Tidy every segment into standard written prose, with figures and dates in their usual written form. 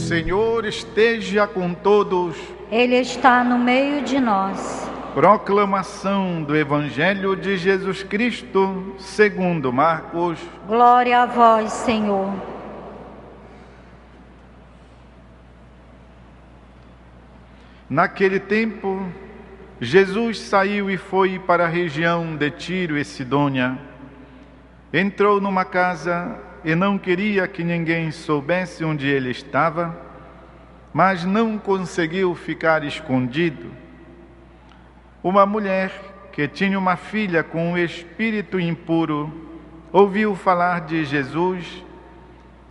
Senhor esteja com todos. Ele está no meio de nós. Proclamação do Evangelho de Jesus Cristo, segundo Marcos. Glória a vós, Senhor. Naquele tempo, Jesus saiu e foi para a região de Tiro e Sidônia. Entrou numa casa e não queria que ninguém soubesse onde ele estava, mas não conseguiu ficar escondido. Uma mulher que tinha uma filha com um espírito impuro ouviu falar de Jesus,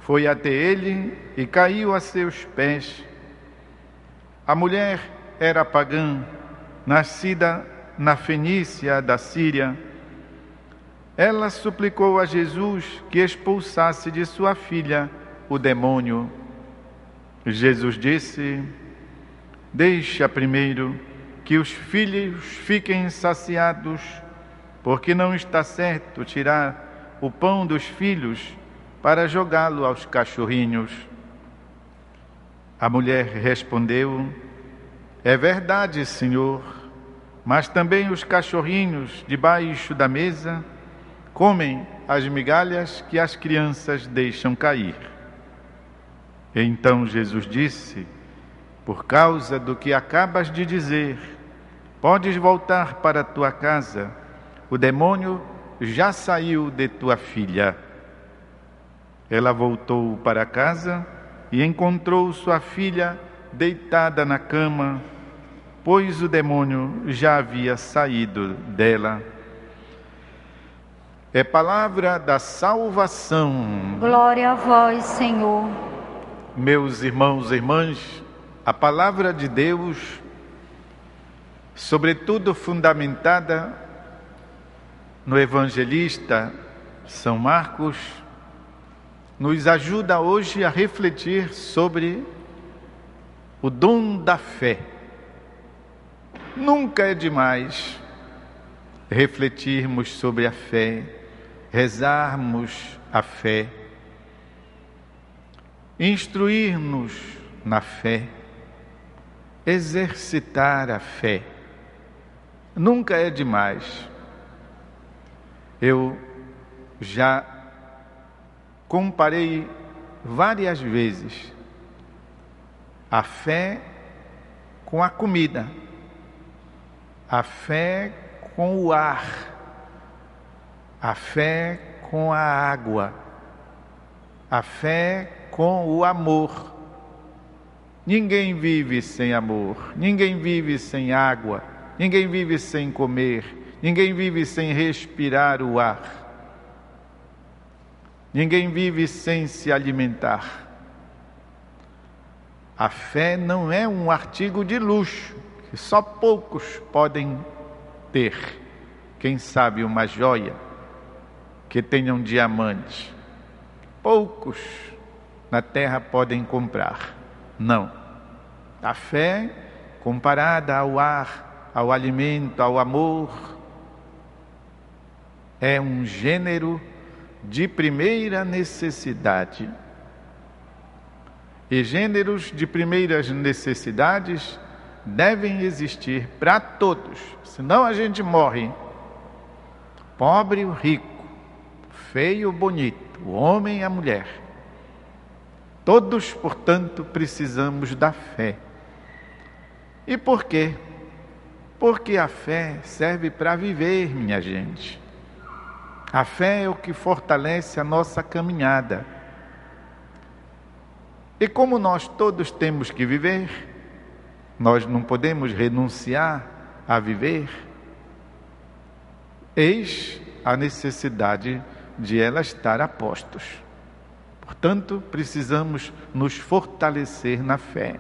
foi até ele e caiu a seus pés. A mulher era pagã, nascida na Fenícia da Síria. Ela suplicou a Jesus que expulsasse de sua filha o demônio. Jesus disse: deixa primeiro que os filhos fiquem saciados, porque não está certo tirar o pão dos filhos para jogá-lo aos cachorrinhos. A mulher respondeu: é verdade, Senhor, mas também os cachorrinhos debaixo da mesa comem as migalhas que as crianças deixam cair. Então Jesus disse: por causa do que acabas de dizer, podes voltar para tua casa, o demônio já saiu de tua filha. Ela voltou para casa e encontrou sua filha deitada na cama, pois o demônio já havia saído dela. É palavra da salvação. Glória a vós, Senhor. Meus irmãos e irmãs, a palavra de Deus, sobretudo fundamentada no evangelista São Marcos, nos ajuda hoje a refletir sobre o dom da fé. Nunca é demais refletirmos sobre a fé, rezarmos a fé, instruir-nos na fé, exercitar a fé. Nunca é demais. Eu já comparei várias vezes a fé com a comida, a fé com o ar, a fé com a água, a fé com o amor. Ninguém vive sem amor, ninguém vive sem água, ninguém vive sem comer, ninguém vive sem respirar o ar, ninguém vive sem se alimentar. A fé não é um artigo de luxo que só poucos podem ter. Quem sabe uma joia que tenha um diamante. Poucos na terra podem comprar. Não. A fé, comparada ao ar, ao alimento, ao amor, é um gênero de primeira necessidade. E gêneros de primeiras necessidades devem existir para todos, senão a gente morre. Pobre ou rico, feio ou bonito, o homem e a mulher. Todos, portanto, precisamos da fé. E por quê? Porque a fé serve para viver, minha gente. A fé é o que fortalece a nossa caminhada. E como nós todos temos que viver, nós não podemos renunciar a viver, eis a necessidade de ela estar a postos. Portanto, precisamos nos fortalecer na fé.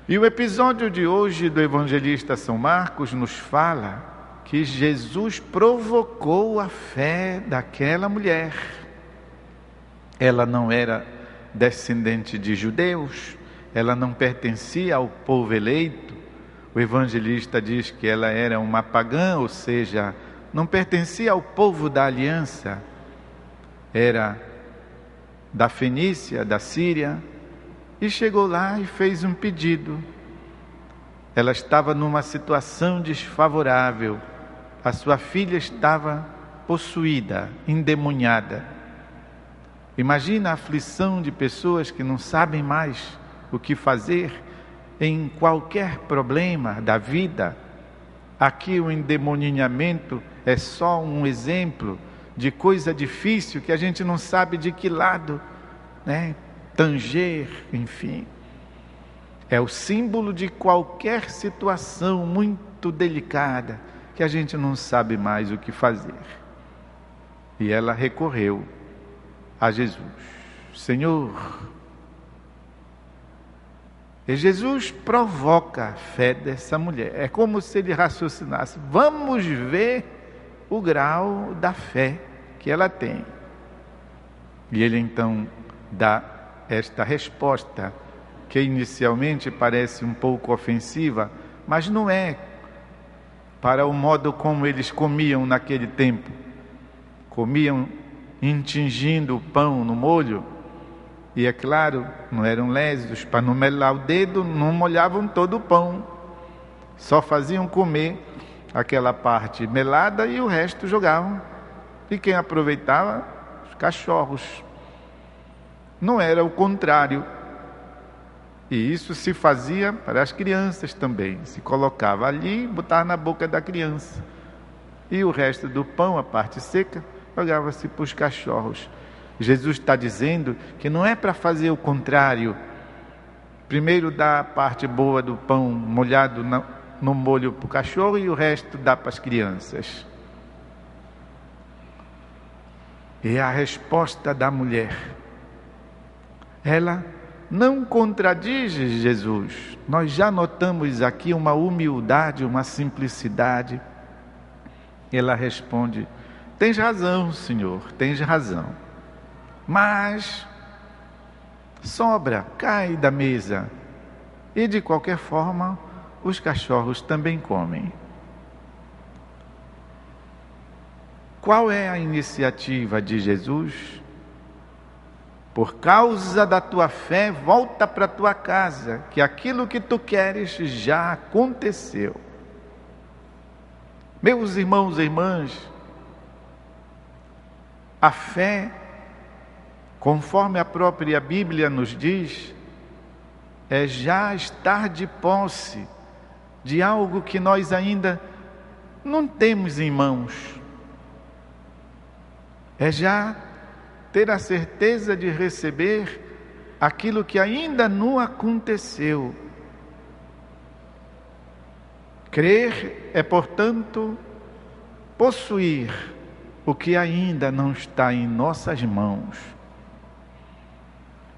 E o episódio de hoje do evangelista São Marcos nos fala que Jesus provocou a fé daquela mulher. Ela não era descendente de judeus, ela não pertencia ao povo eleito. O evangelista diz que ela era uma pagã, ou seja, não pertencia ao povo da aliança. Era da Fenícia, da Síria, e chegou lá e fez um pedido. Ela estava numa situação desfavorável. A sua filha estava possuída, endemoniada. Imagina a aflição de pessoas que não sabem mais o que fazer em qualquer problema da vida. Aqui o endemoninhamento é só um exemplo de coisa difícil que a gente não sabe de que lado, tanger, enfim. É o símbolo de qualquer situação muito delicada que a gente não sabe mais o que fazer. E ela recorreu a Jesus. Senhor, e Jesus provoca a fé dessa mulher. É como se ele raciocinasse: vamos ver o grau da fé que ela tem. E ele então dá esta resposta, que inicialmente parece um pouco ofensiva, mas não é, para o modo como eles comiam naquele tempo. Comiam intingindo o pão no molho, e é claro, não eram lésios, para não melar o dedo, não molhavam todo o pão, só faziam comer aquela parte melada e o resto jogavam. E quem aproveitava? Os cachorros. Não era o contrário. E isso se fazia para as crianças também. Se colocava ali e botava na boca da criança. E o resto do pão, a parte seca, jogava-se para os cachorros. Jesus está dizendo que não é para fazer o contrário. Primeiro dá a parte boa do pão molhado no molho para o cachorro e o resto dá para as crianças. E a resposta da mulher, ela não contradiz Jesus. Nós já notamos aqui uma humildade, uma simplicidade. Ela responde: tens razão, Senhor, tens razão. Mas sobra, cai da mesa. E de qualquer forma, os cachorros também comem. Qual é a iniciativa de Jesus? Por causa da tua fé, volta para a tua casa, que aquilo que tu queres já aconteceu. Meus irmãos e irmãs, a fé, conforme a própria Bíblia nos diz, é já estar de posse de algo que nós ainda não temos em mãos. É já ter a certeza de receber aquilo que ainda não aconteceu. Crer é, portanto, possuir o que ainda não está em nossas mãos.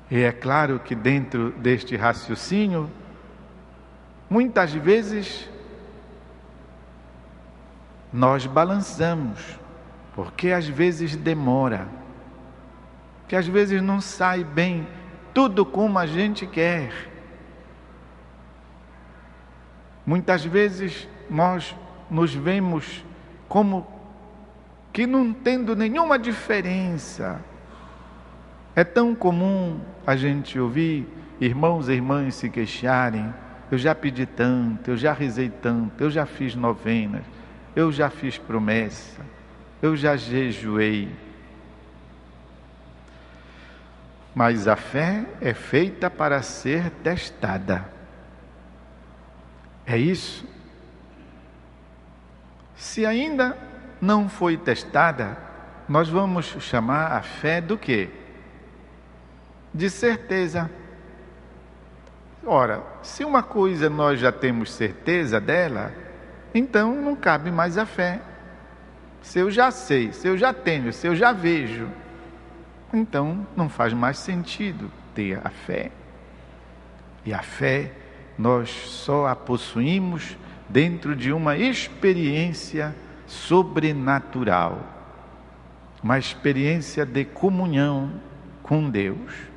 E é claro que dentro deste raciocínio, muitas vezes nós balançamos, porque às vezes demora, que às vezes não sai bem tudo como a gente quer. Muitas vezes nós nos vemos como que não tendo nenhuma diferença. É tão comum a gente ouvir irmãos e irmãs se queixarem: eu já pedi tanto, eu já rezei tanto, eu já fiz novenas, eu já fiz promessa, eu já jejuei. Mas a fé é feita para ser testada. É isso. Se ainda não foi testada, nós vamos chamar a fé do quê? De certeza. Ora, se uma coisa nós já temos certeza dela, então não cabe mais a fé. Se eu já sei, se eu já tenho, se eu já vejo, então não faz mais sentido ter a fé. E a fé nós só a possuímos dentro de uma experiência sobrenatural, uma experiência de comunhão com Deus.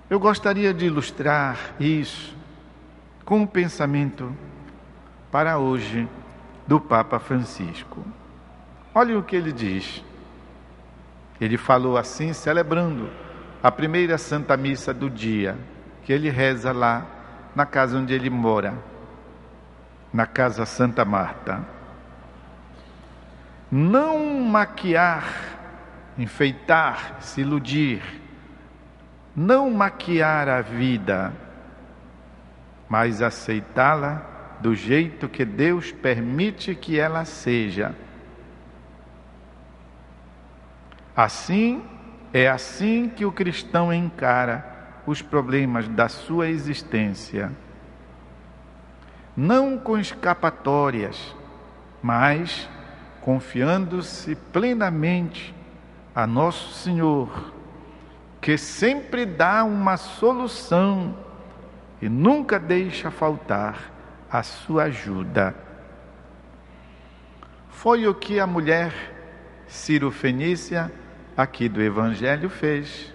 Eu gostaria de ilustrar isso com um pensamento para hoje do Papa Francisco. Olha o que ele diz: Ele falou assim, celebrando a primeira Santa Missa do dia, que ele reza lá na casa onde ele mora, na Casa Santa Marta. Não maquiar, enfeitar, se iludir, não maquiar a vida, mas aceitá-la do jeito que Deus permite que ela seja. Assim, é assim que o cristão encara os problemas da sua existência. Não com escapatórias, mas confiando-se plenamente a Nosso Senhor, que sempre dá uma solução e nunca deixa faltar a sua ajuda. Foi o que a mulher Ciro-fenícia aqui do Evangelho fez.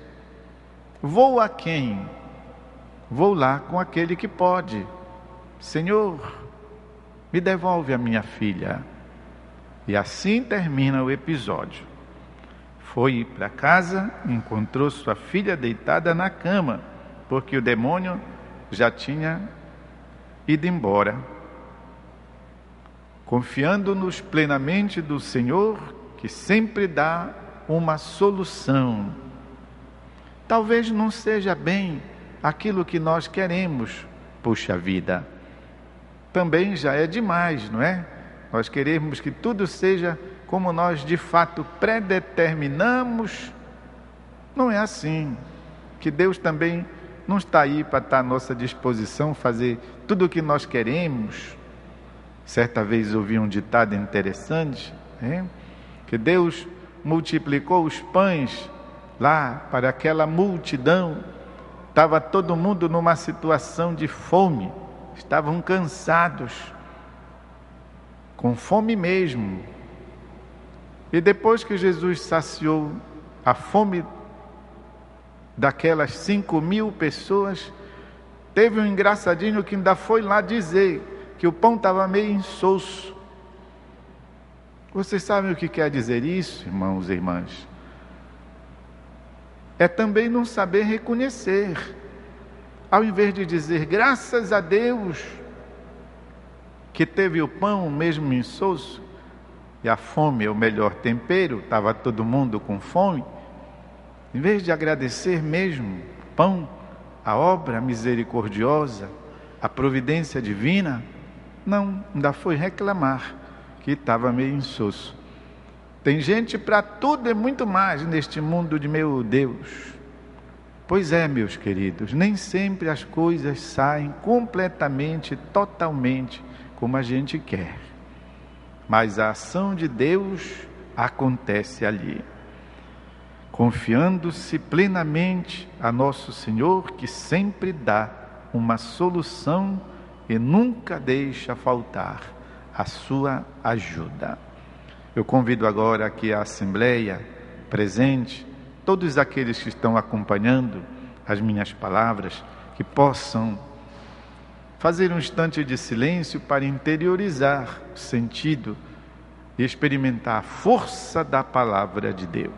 Vou a quem? Vou lá com aquele que pode. Senhor, me devolve a minha filha. E assim termina o episódio. Foi para casa, encontrou sua filha deitada na cama, porque o demônio já tinha ido embora. Confiando-nos plenamente do Senhor, que sempre dá uma solução. Talvez não seja bem aquilo que nós queremos, puxa vida. Também já é demais, não é? Nós queremos que tudo seja como nós de fato predeterminamos. Não é assim. Que Deus também não está aí para estar à nossa disposição, fazer tudo o que nós queremos. Certa vez ouvi um ditado interessante, que Deus multiplicou os pães lá para aquela multidão. Estava todo mundo numa situação de fome, estavam cansados, com fome mesmo. E depois que Jesus saciou a fome daquelas 5.000 pessoas, teve um engraçadinho que ainda foi lá dizer que o pão estava meio insosso. Vocês sabem o que quer dizer isso, irmãos e irmãs? É também não saber reconhecer. Ao invés de dizer graças a Deus que teve o pão mesmo insosso, e a fome é o melhor tempero, estava todo mundo com fome, em vez de agradecer mesmo o pão, a obra misericordiosa, a providência divina, não, ainda foi reclamar que estava meio insosso. Tem gente para tudo e muito mais neste mundo de meu Deus. Pois é, meus queridos, nem sempre as coisas saem completamente, totalmente como a gente quer. Mas a ação de Deus acontece ali. Confiando-se plenamente a Nosso Senhor, que sempre dá uma solução e nunca deixa faltar a sua ajuda. Eu convido agora aqui a Assembleia presente, todos aqueles que estão acompanhando as minhas palavras, que possam fazer um instante de silêncio para interiorizar o sentido e experimentar a força da palavra de Deus.